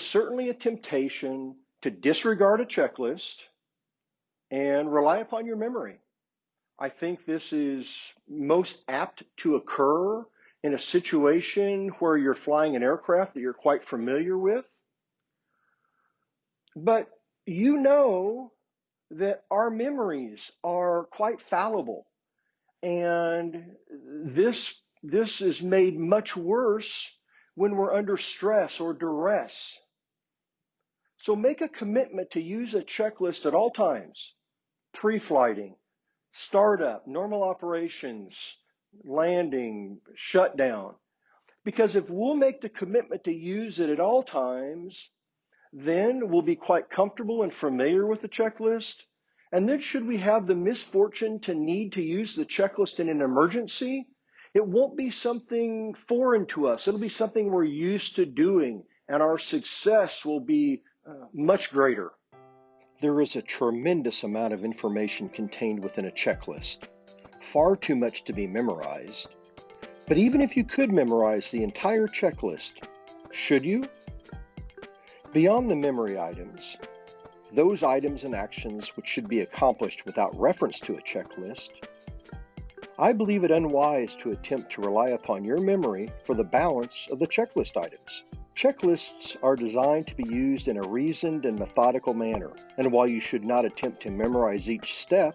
is certainly a temptation to disregard a checklist and rely upon your memory. I think this is most apt to occur in a situation where you're flying an aircraft that you're quite familiar with. But you know that our memories are quite fallible, and this is made much worse when we're under stress or duress. So make a commitment to use a checklist at all times: pre-flighting, startup, normal operations, landing, shutdown. Because if we'll make the commitment to use it at all times, then we'll be quite comfortable and familiar with the checklist. And then should we have the misfortune to need to use the checklist in an emergency, it won't be something foreign to us. It'll be something we're used to doing, and our success will be much greater. There is a tremendous amount of information contained within a checklist, far too much to be memorized. But even if you could memorize the entire checklist, should you? Beyond the memory items, those items and actions which should be accomplished without reference to a checklist, I believe it unwise to attempt to rely upon your memory for the balance of the checklist items. Checklists are designed to be used in a reasoned and methodical manner, and while you should not attempt to memorize each step,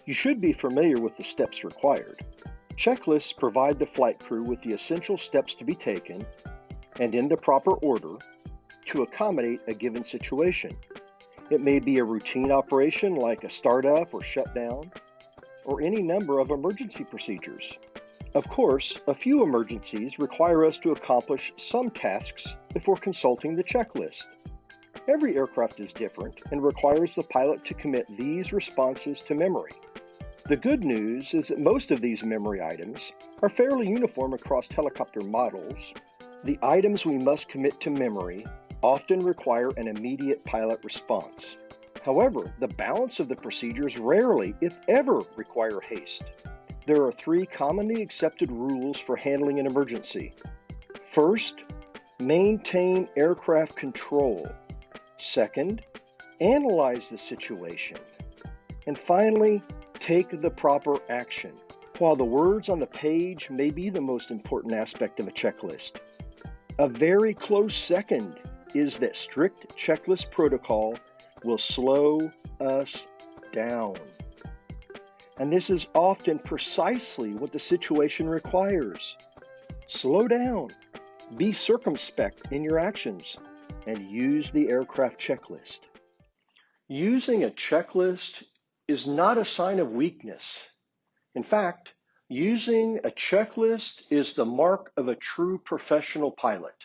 you should be familiar with the steps required. Checklists provide the flight crew with the essential steps to be taken, and in the proper order, to accommodate a given situation. It may be a routine operation like a startup or shutdown, or any number of emergency procedures. Of course, a few emergencies require us to accomplish some tasks before consulting the checklist. Every aircraft is different and requires the pilot to commit these responses to memory. The good news is that most of these memory items are fairly uniform across helicopter models. The items we must commit to memory often require an immediate pilot response. However, the balance of the procedures rarely, if ever, require haste. There are 3 commonly accepted rules for handling an emergency. First, maintain aircraft control. Second, analyze the situation. And finally, take the proper action. While the words on the page may be the most important aspect of a checklist, a very close second is that strict checklist protocol will slow us down. And this is often precisely what the situation requires. Slow down, be circumspect in your actions, and use the aircraft checklist. Using a checklist is not a sign of weakness. In fact, using a checklist is the mark of a true professional pilot.